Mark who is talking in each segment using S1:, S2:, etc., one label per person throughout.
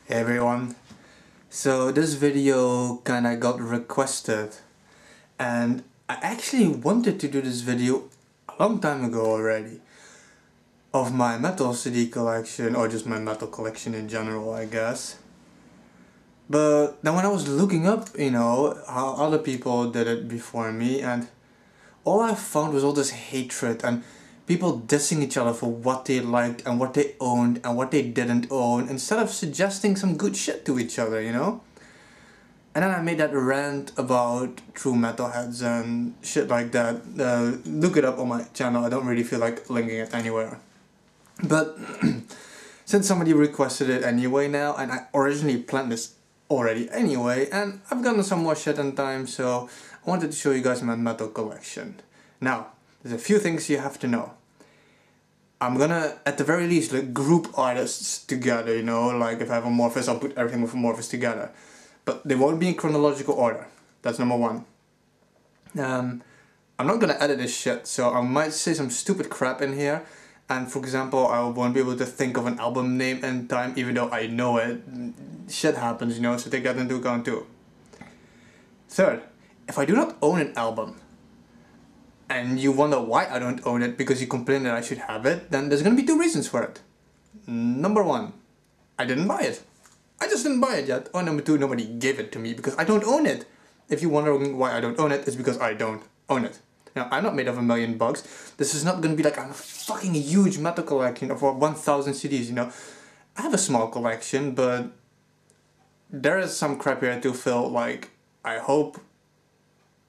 S1: Hey everyone, so this video kinda got requested and I actually wanted to do this video a long time ago already of my metal CD collection, or just my metal collection in general I guess. But then when I was looking up, how other people did it before me, and all I found was all this hatred and people dissing each other for what they liked and what they owned and what they didn't own, instead of suggesting some good shit to each other, And then I made that rant about true metalheads and shit like that. Look it up on my channel, I don't really feel like linking it anywhere. But since somebody requested it anyway now, and I originally planned this already anyway, and I've gotten some more shit in time, so I wanted to show you guys my metal collection. Now, there's a few things you have to know. I'm gonna, at the very least, like, group artists together, like if I have Amorphous, I'll put everything with Amorphous together. But they won't be in chronological order. That's number one. I'm not gonna edit this shit, so I might say some stupid crap in here. And for example, I won't be able to think of an album name in time, even though I know it. Shit happens, so take that into account too. Third, if I do not own an album, and you wonder why I don't own it because you complain that I should have it, then there's gonna be two reasons for it. Number one, I didn't buy it. I just didn't buy it yet. Or number two, nobody gave it to me because I don't own it. If you're wondering why I don't own it, it's because I don't own it. Now, I'm not made of $1 million. This is not gonna be like a fucking huge metal collection of 1,000 CDs, I have a small collection, but there is some crap here to fill, like, I hope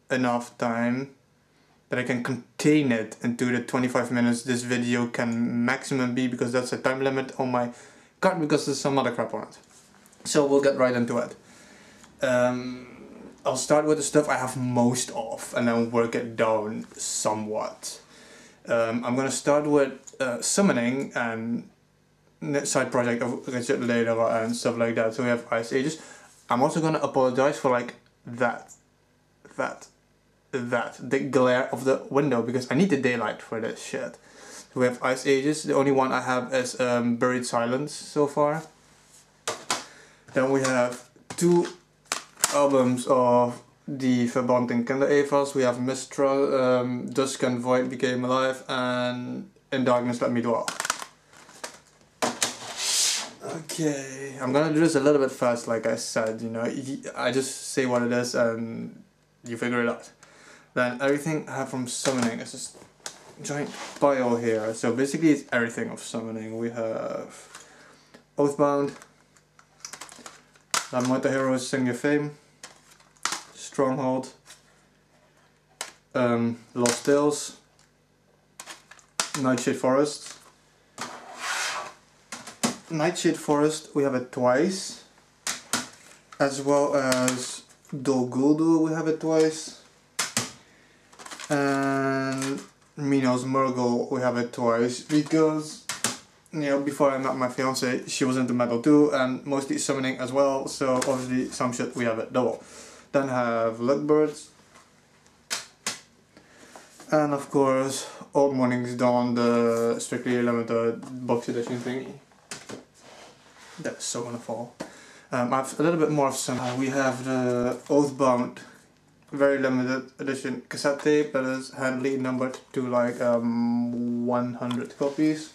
S1: enough time that I can contain it into the 25 minutes this video can maximum be, because that's a time limit on my card, because there's some other crap on it. So we'll get right into it. I'll start with the stuff I have most of and then work it down somewhat. I'm gonna start with summoning and side project of Richard later and stuff like that. So we have Ice Ages. I'm also gonna apologize for like the glare of the window, because I need the daylight for this shit. So we have Ice Ages. The only one I have is Buried Silence so far. Then we have two albums of the Verbanting Kinderavers. We have Mistral, Dusk and Void Became Alive, and In Darkness Let Me Dwell. Okay, I'm gonna do this a little bit fast, like I said, I just say what it is and you figure it out. Then everything I have from Summoning is this giant pile here. So basically it's everything of Summoning. We have Oathbound, Labyrinth Heroes Sing Your Fame, Stronghold, Lost Tales, Nightshade Forest. Nightshade Forest, we have it twice, as well as Dol Guldur, we have it twice, and Minos Murgle, we have it twice, because before I met my fiance, she was into metal too, and mostly summoning as well, so obviously some shit we have it double. Then I have Luckbirds, and of course Old Morning's Dawn, the strictly limited box edition thingy. That's so gonna fall. I have a little bit more of some. We have the Oathbound very limited edition cassette tape that is handily numbered to like 100 copies.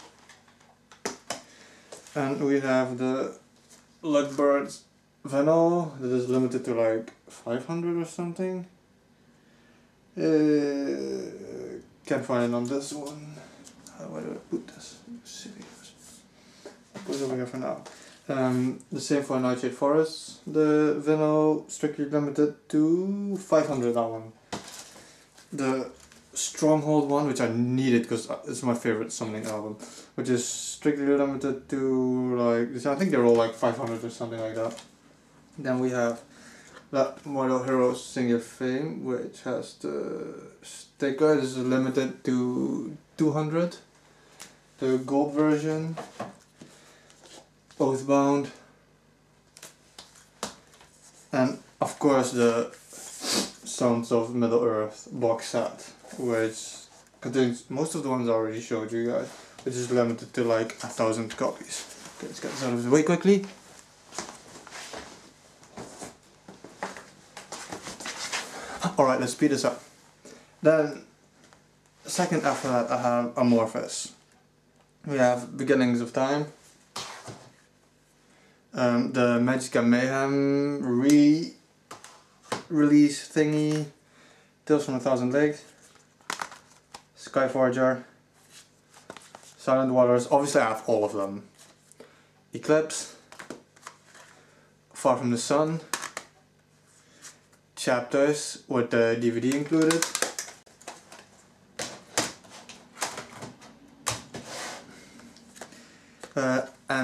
S1: And we have the Luckbirds vinyl that is limited to like 500 or something. Can't find it on this one. Where do I put this? I'll put it over here for now. The same for Nightshade Forest. The vinyl strictly limited to 500, that one. The Stronghold one, which I needed because it's my favorite summoning album, which is strictly limited to like, I think they're all like 500 or something like that. Then we have that Mortal Heroes Sing Your Fame, which has the sticker. This is limited to 200. The gold version. Oathbound. And of course the Sounds of Middle Earth box set, which contains most of the ones I already showed you guys, which is limited to like 1,000 copies. Okay, let's get this out of the way quickly. Alright, let's speed this up. Then, second after that I have Amorphous. We have Beginnings of Time. The Magica Mayhem re-release thingy. Tales from a Thousand Lakes. Skyforger. Silent Waters. Obviously I have all of them. Eclipse. Far from the Sun. Chapters with the DVD included.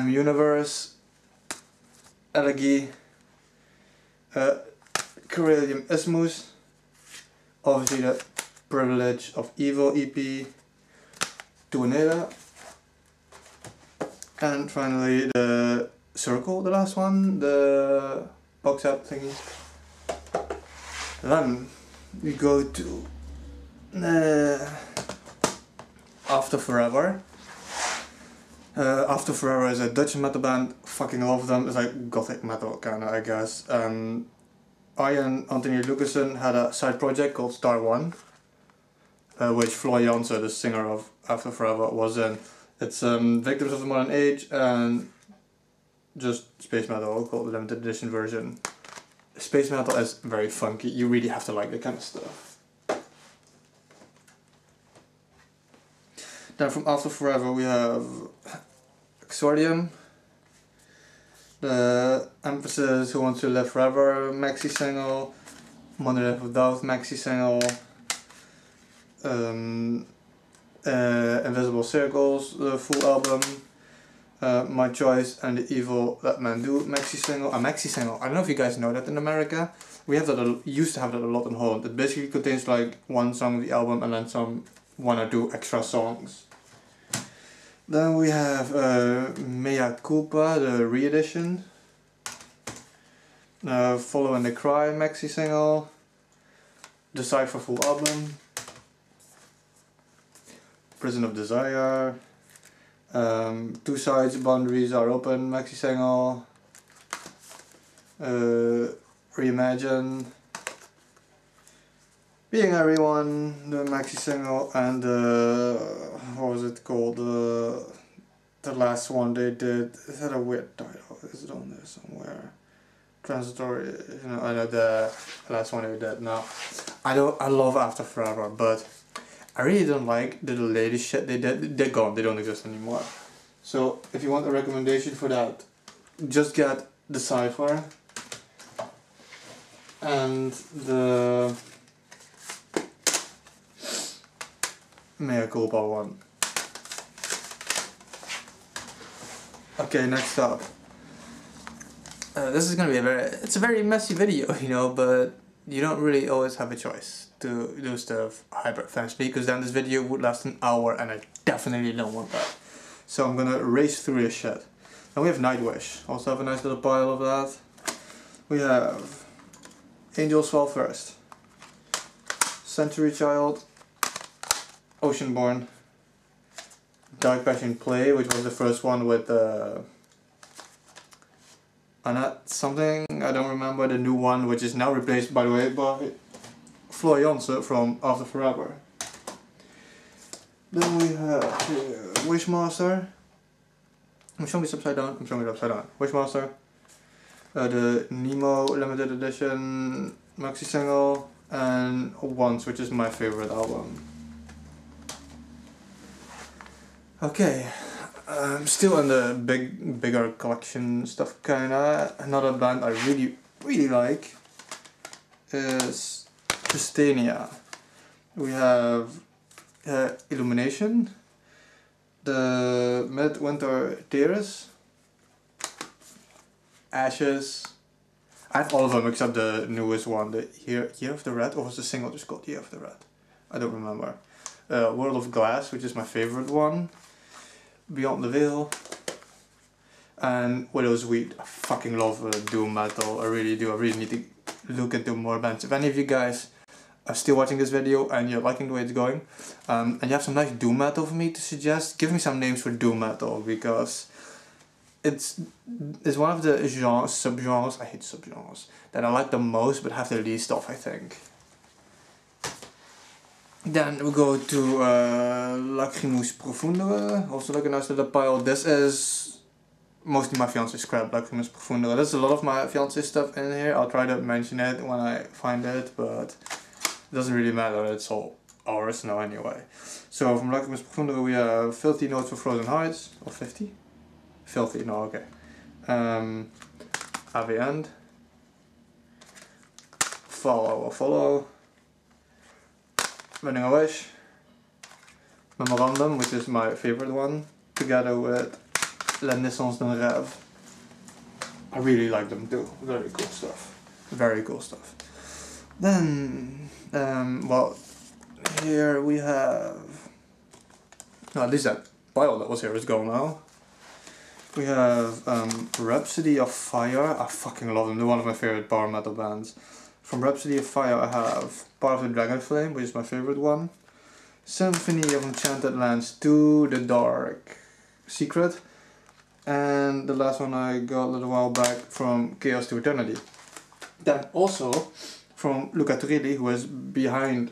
S1: Universe. Elegy. Corellium Isthmus. Obviously the Privilege of Evil EP. Tuonela. And finally the Circle, the last one, the box set thingy. Then we go to After Forever. After Forever is a Dutch metal band, fucking love them, it's like gothic metal kinda, I guess. I and Anthony Lucassen had a side project called Star One, which Floy Jansen, the singer of After Forever, was in. It's Victims of the Modern Age and just space metal called the limited edition version. Space metal is very funky, you really have to like that kind of stuff. Then from After Forever we have Exordium, the Emphasis Who Wants to Live Forever maxi single, Monolith of Doubt maxi single, Invisible Circles, the full album, My Choice and the Evil That Men Do maxi single. A maxi single, I don't know if you guys know that in America. We have that, used to have that a lot in Holland. It basically contains like one song of the album and then one or two extra songs. Then we have Mea Culpa, the re-edition. Follow and the Cry maxi single. Decipher full album. Prison of Desire. Two Sides, Boundaries Are Open maxi single. Reimagine. Being Everyone, the maxi single, and what was it called? The last one they did. Is that a weird title? Is it on there somewhere? Transitory. You know, I know the last one they did. No, I love After Forever, but I really don't like the latest shit they did. They're gone. They don't exist anymore. So if you want a recommendation for that, just get Decipher and the Mea Culpa one. Okay, next up. This is gonna be it's a very messy video, you know, but you don't really always have a choice to do stuff hyper fastly, because then this video would last an hour and I definitely don't want that. So I'm gonna race through this shit. And we have Nightwish, also have a nice little pile of that. We have Angels Fall First, Century Child, Oceanborn, Dark Passion Play, which was the first one with Annette something, I don't remember, the new one, which is now replaced, by the way, by Floy Jansen from After Forever. Then we have Wishmaster. I'm showing this upside down. Wishmaster. The Nemo limited edition maxi single, and Once, which is my favorite album. Okay, still in the bigger collection stuff kinda. Another band I really like is Christiania. We have Illumination, the Midwinter Tears, Ashes. I have all of them except the newest one, the Year of the Rat, or was the single just called Year of the Rat? I don't remember. World of Glass, which is my favorite one. Beyond the Veil. And Widow's Weed. I fucking love doom metal, I really do. I really need to look into more bands. If any of you guys are still watching this video and you're liking the way it's going, and you have some nice doom metal for me to suggest, give me some names for doom metal, because it's one of the subgenres, I hate subgenres, that I like the most but have the least of, I think. Then we go to Lacrimus Profundere, also like a nice little pile. This is mostly my fiance's scrap, Lacrimus Profundere. There's a lot of my fiance's stuff in here. I'll try to mention it when I find it, but it doesn't really matter, it's all ours now anyway. So from Lacrimus Profundere we have Filthy Notes for Frozen Heights, or 50? Filthy, no, okay. Happy End. Follow. Running a Wish. Memorandum, which is my favorite one, together with La Naissance d'un Rêve. I really like them too. Very cool stuff. Very cool stuff. Then, well, here we have. No, at least that pile that was here is gone now. We have Rhapsody of Fire. I fucking love them. They're one of my favorite power metal bands. From Rhapsody of Fire I have Part of the Dragon Flame, which is my favorite one. Symphony of Enchanted Lands 2, The Dark Secret. And the last one I got a little while back from Chaos to Eternity. Then also from Luca Turilli, who is behind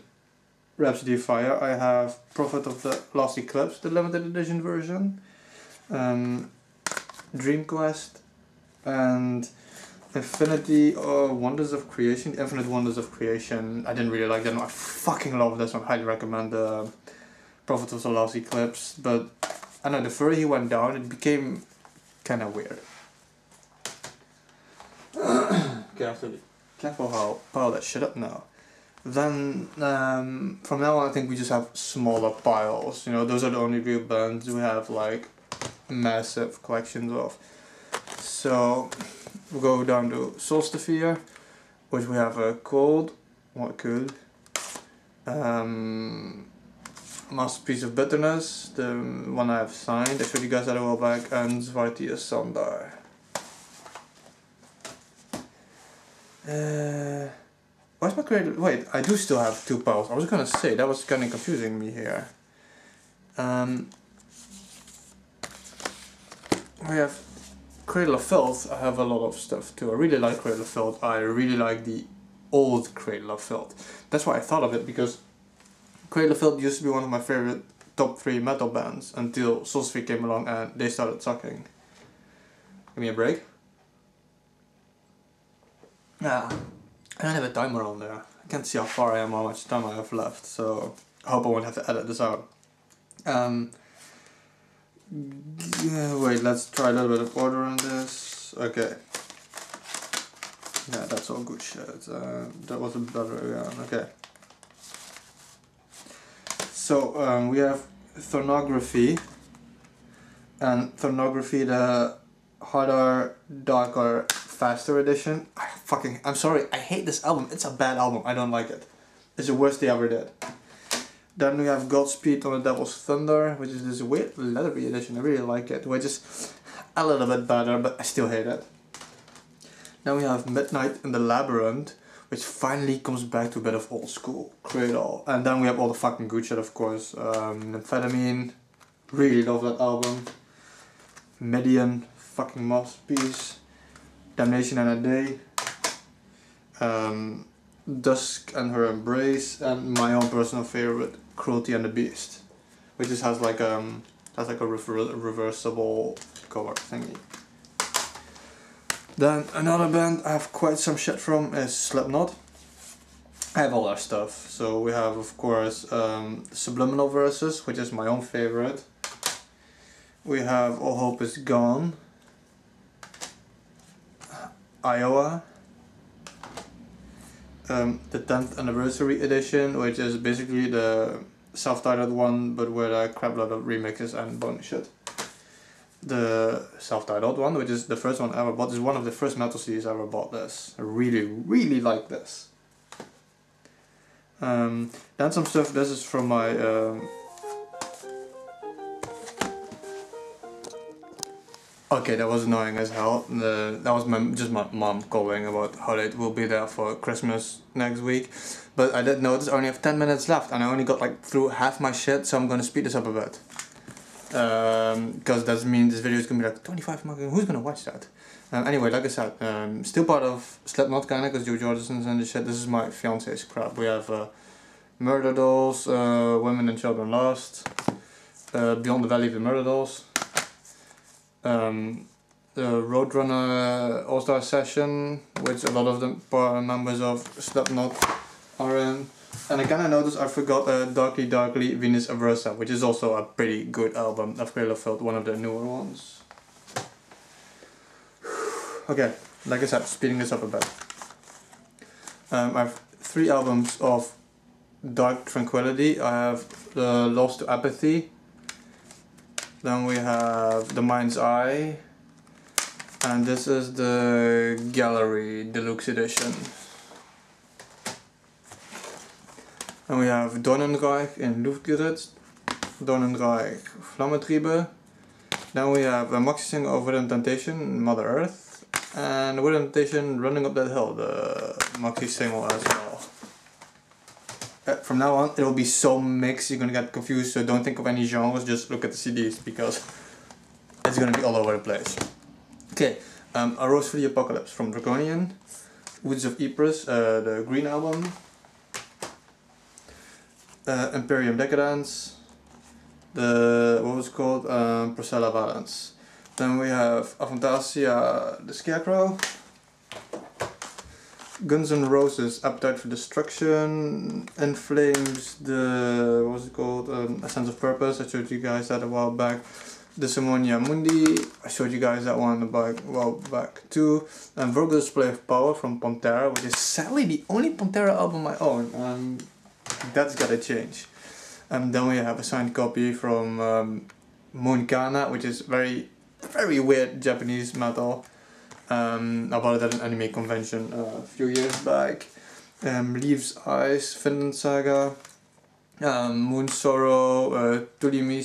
S1: Rhapsody of Fire, I have Prophet of the Last Eclipse, the limited edition version. Dream Quest and Infinity Wonders of Creation, Infinite Wonders of Creation. I didn't really like that one. I fucking love this one. Highly recommend the Prophet of the Last Eclipse. But I know the further he went down, it became kind of weird. Okay, I have to be careful how I pile that shit up now. Then from now on, I think we just have smaller piles. You know, those are the only real bands we have like massive collections of. So we'll go down to Solstifier, which we have a Cold, what could, Masterpiece of Bitterness, the one I have signed, I showed you guys that a while back, and Svartia Sandar. Where's my Cradle? Wait, I do still have two piles. I was gonna say, that was kinda confusing me here. We have Cradle of Filth. I have a lot of stuff too. I really like Cradle of Filth. I really like the old Cradle of Filth. That's why I thought of it, because Cradle of Filth used to be one of my favorite top 3 metal bands until Solstifier came along and they started sucking. Give me a break. Yeah, I don't have a timer on there. I can't see how far I am, how much time I have left, so I hope I won't have to edit this out. Wait, let's try a little bit of order on this. Okay. Yeah, that's all good shit. That was a better, yeah, okay. So, we have Thornography. And Thornography, the harder, darker, faster edition. I'm sorry, I hate this album. It's a bad album. I don't like it. It's the worst they ever did. Then we have Godspeed on the Devil's Thunder, which is this weird leathery edition. I really like it, which is a little bit better, but I still hate it. Then we have Midnight in the Labyrinth, which finally comes back to a bit of old school Cradle. And then we have all the fucking good shit, of course. Amphetamine, really love that album. Midian, fucking masterpiece. Damnation and a Day. Dusk and Her Embrace, and my own personal favorite, Cruelty and the Beast, which just has like a reversible cover thingy. Then another band I have quite some shit from is Slipknot. I have all their stuff. So we have, of course, Subliminal Verses, which is my own favorite. We have All Hope Is Gone. Iowa. The 10th Anniversary Edition, which is basically the self-titled one, but with a crap load of remixes and bonus shit. The self-titled one, which is the first one I ever bought, is one of the first metal CDs I ever bought this. I really, really like this. Then some stuff, this is from my... Okay, that was annoying as hell. That was just my mom calling about how late we'll be there for Christmas next week. But I did notice I only have 10 minutes left and I only got like through half my shit, so I'm gonna speed this up a bit. Because that means this video is gonna be like 25 minutes. Who's gonna watch that? Anyway, like I said, still part of Slipknot kinda, because Joe Jordison's and the shit. This is my fiance's crap. We have Murder Dolls, Women and Children Lost, Beyond the Valley of the Murder Dolls, the Roadrunner All-Star Session, which a lot of the members of Slipknot are in. And I kinda noticed I forgot Darkly Darkly Venus Aversa, which is also a pretty good album of Cradle of Filth, one of the newer ones. Okay, like I said, speeding this up a bit. I have 3 albums of Dark Tranquility. I have the Lost to Apathy. Then we have The Mind's Eye. And this is the Gallery Deluxe Edition. And we have Dornenreich in Luftgerät, Dornenreich Flammentriebe. Then we have a maxi single of Within Temptation, Mother Earth. And Within Temptation, Running Up That Hill, the maxi single as well. From now on, it will be so mixed, you're gonna get confused, so don't think of any genres, just look at the CDs, because it's gonna be all over the place. Okay, A Rose for the Apocalypse from Draconian, Woods of Ypres, the Green Album, Imperium Decadence, what was it called? Procella Valence. Then we have Avantasia, the Scarecrow, Guns N' Roses, Appetite for Destruction, In Flames, the, what was it called? A Sense of Purpose, I showed you guys that a while back. Decimonía Mundi, I showed you guys that one a while back too. And Verbal Display of Power from Pantera, which is sadly the only Pantera album I own. That's gotta change. And then we have a signed copy from Moncana, which is very weird Japanese metal. I bought it at an anime convention a few years back. Leaves Eyes, Finland Saga, Moon Sorrow, Tulimir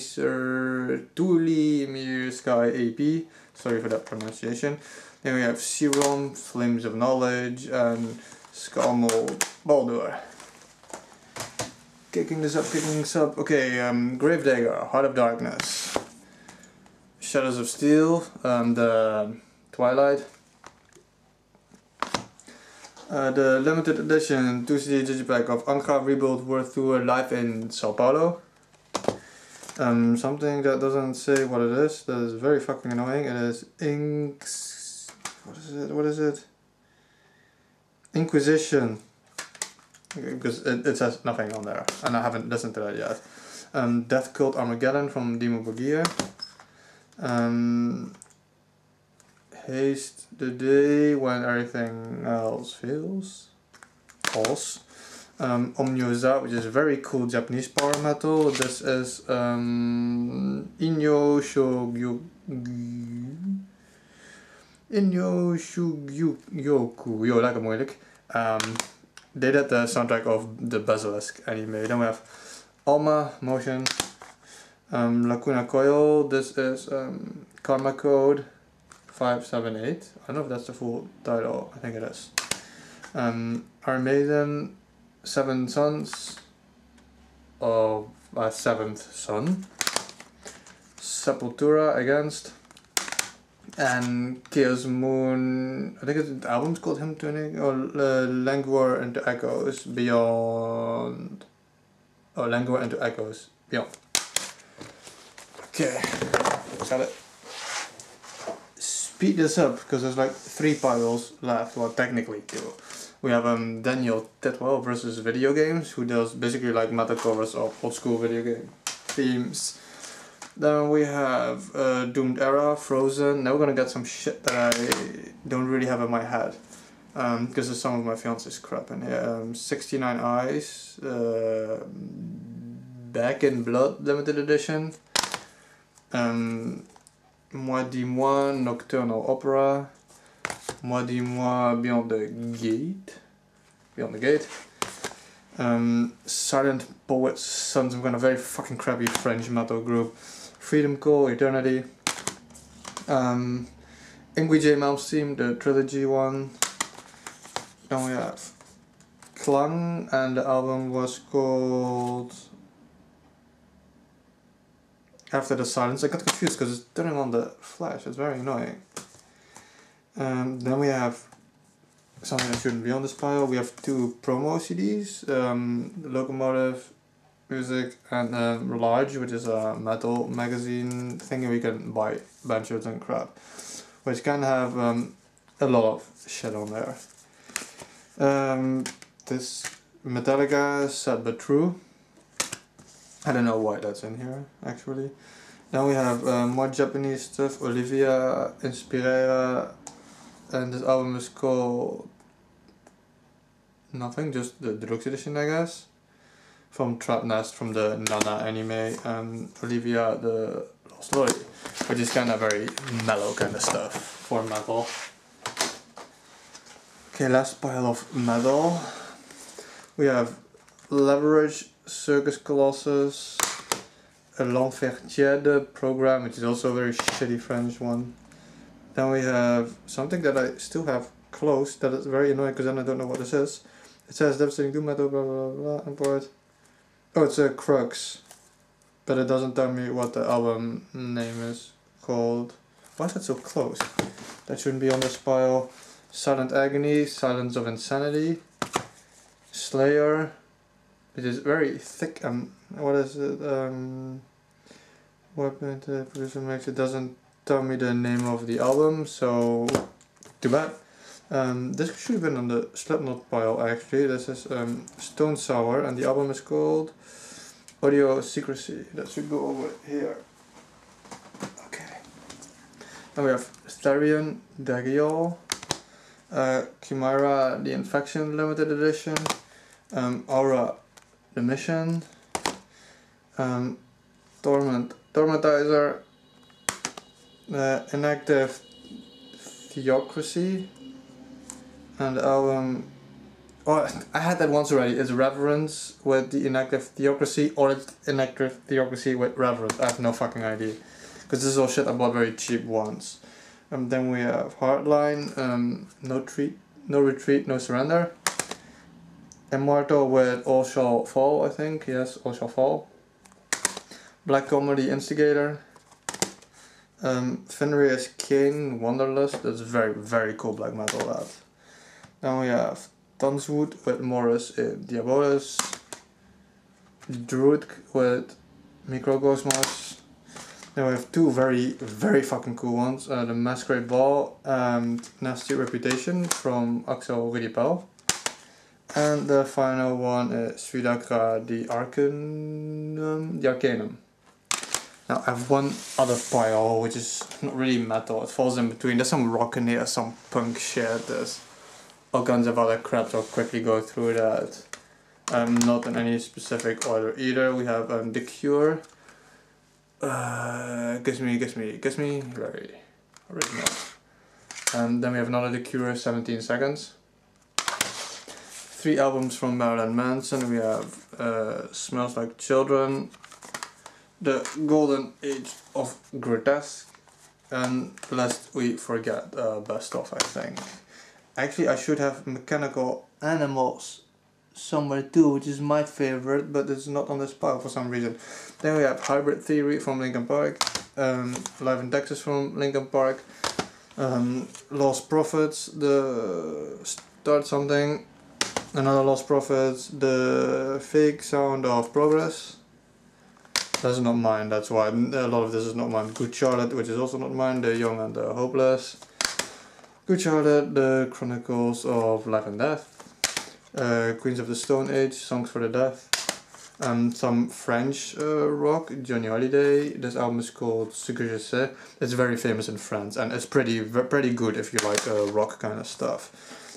S1: Sky AP, sorry for that pronunciation. Then we have Serum, Flames of Knowledge, and Skullmold Baldur. Kicking this up, okay, Gravedigger, Heart of Darkness, Shadows of Steel, the Twilight, the limited edition 2CD digipack of Angra Rebuild World Tour live in Sao Paulo. Something that doesn't say what it is, that is very fucking annoying. It is what is it? Inquisition. Because it says nothing on there, and I haven't listened to that yet. Death Cult Armageddon from Dimo Borgir. Haste, The Day When Everything Else Fails. Pulse. Omnioza, which is very cool Japanese power metal. This is Inyo Shugyoku. Yo, lekker moeilijk. They did the soundtrack of the Basilisk anime. Then we have Alma Motion, Lacuna Coil. This is Karma Code 578. I don't know if that's the full title. I think it is. Armaden, Seven Sons of a Seventh Son. Sepultura Against. And Chaos Moon, I think the album's called Hymn Tuning, or Languor into Echoes Beyond. Oh, Languor into Echoes Beyond. Okay, gotta speed this up because there's like 3 piles left, well technically 2. We have Daniel Titwell versus Video Games, who does basically like metal covers of old school video game themes. Then we have Doomed Era, Frozen. Now we're gonna get some shit that I don't really have in my head, because of some of my fiance's crap in here. 69 Eyes, Back in Blood limited edition. Moi dis moi, Nocturnal Opera. Moi dis moi, Beyond the Gate. Silent Poets, some kind of very fucking crappy French metal group. Freedom Call, Eternity. Ingui J. Malmsteen, the trilogy one. Then we have Klang, and the album was called After the Silence. I got confused because it's turning on the flash, it's very annoying. Then we have something that shouldn't be on this pile. We have 2 promo CDs, Locomotive Music and Large, which is a metal magazine thing where you can buy band shirts and crap, which can have a lot of shit on there. This Metallica Sad But True. I don't know why that's in here actually. Then we have more Japanese stuff, Olivia, Inspirera, and this album is called nothing, just the deluxe edition I guess. From Trap Nest, from the Nana anime, and Olivia the Lost Lottery, which is kind of very mellow kind of stuff for metal. Okay, last pile of metal. We have Leverage, Circus Colossus, a L'Enfer Tiède program, which is also a very shitty French one. Then we have something that I still have closed, that is very annoying because then I don't know what this is. It says Devastating Doom Metal, blah blah blah, import. Oh, it's a Crux, but it doesn't tell me what the album name is called. Why is that so close? That shouldn't be on this pile. Silent Agony, Silence of Insanity, Slayer, it is very thick and what is it? What the producer makes, it doesn't tell me the name of the album, so too bad. This should have been on the Slipknot pile actually. This is Stone Sour and the album is called Audio Secrecy. That should go over here. Okay. Then we have Therion, Dagiol, Chimera, The Infection Limited Edition, Aura, The Mission, Tormentizer, Inactive Theocracy, and the album, oh, I had that once already. It's Reverence with the Inactive Theocracy, or it's Inactive Theocracy with Reverence. I have no fucking idea, because this is all shit I bought very cheap once. Then we have Hardline, No Retreat, No Surrender. Immortal with All Shall Fall, I think. Yes, All Shall Fall. Black Comedy Instigator. Fenrir's Kane, Wanderlust. That's very, very cool black metal, that. Then we have Tonswood with Morris in Diabolus. Druid with Microcosmos. Then we have 2 very, very fucking cool ones. The Masquerade Ball and Nasty Reputation from Axel Ridipel. And the final one is Svidakra, the Arcanum. Now I have one other pile which is not really metal, it falls in between. There's some rock in here, some punk shit, there's all kinds of other crap, so I'll quickly go through that. Not in any specific order either. We have The Cure, Gives Me, very original. And then we have another The Cure, 17 Seconds. 3 albums from Marilyn Manson. We have Smells Like Children, The Golden Age of Grotesque, and lest we forget Best Of, I think. Actually, I should have Mechanical Animals somewhere too, which is my favorite, but it's not on this pile for some reason. Then we have Hybrid Theory from Linkin Park, Live in Texas from Linkin Park, Lost Prophets, the Start Something, another Lost Prophets, the Fake Sound of Progress. That's not mine, that's why a lot of this is not mine. Good Charlotte, which is also not mine, The Young and the Hopeless. Good Charlotte, The Chronicles of Life and Death. Queens of the Stone Age, Songs for the Deaf. Some French rock, Johnny Hallyday. This album is called Ce que je sais. It's very famous in France and it's pretty good if you like rock kind of stuff.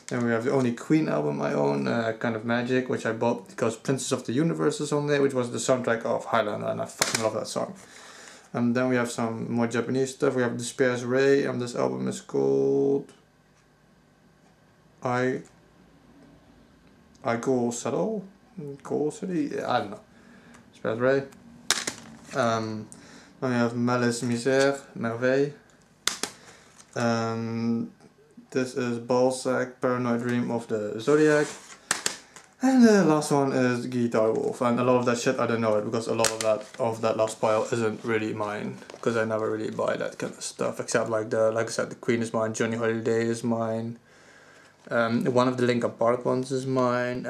S1: Then we have the only Queen album I own, Kind of Magic, which I bought because Princess of the Universe is on there, which was the soundtrack of Highlander, and I fucking love that song. And then we have some more Japanese stuff. We have Despair's Ray, and this album is called I Go Settle? Coal City? I don't know. Despair's Ray. Then we have Malice Misère, Merveille. This is Balzac, Paranoid Dream of the Zodiac. And the last one is Guitar Wolf. And a lot of that shit I don't know it because a lot of that last pile isn't really mine. Because I never really buy that kind of stuff. Except like I said, the Queen is mine, Johnny Hallyday is mine. One of the Linkin Park ones is mine,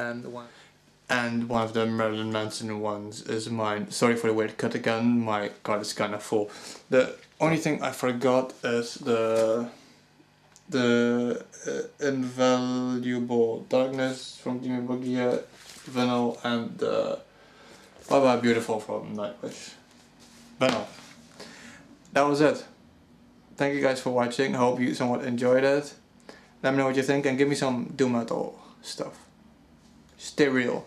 S1: and one of the Marilyn Manson ones is mine. Sorry for the weird cut again, my card is kinda full. The only thing I forgot is the Invaluable Darkness from Jimmy Bugia vinyl, and the Bye Bye Beautiful from Nightwish vinyl. That was it. Thank you guys for watching. I hope you somewhat enjoyed it. Let me know what you think and give me some doom metal stuff. Stay real.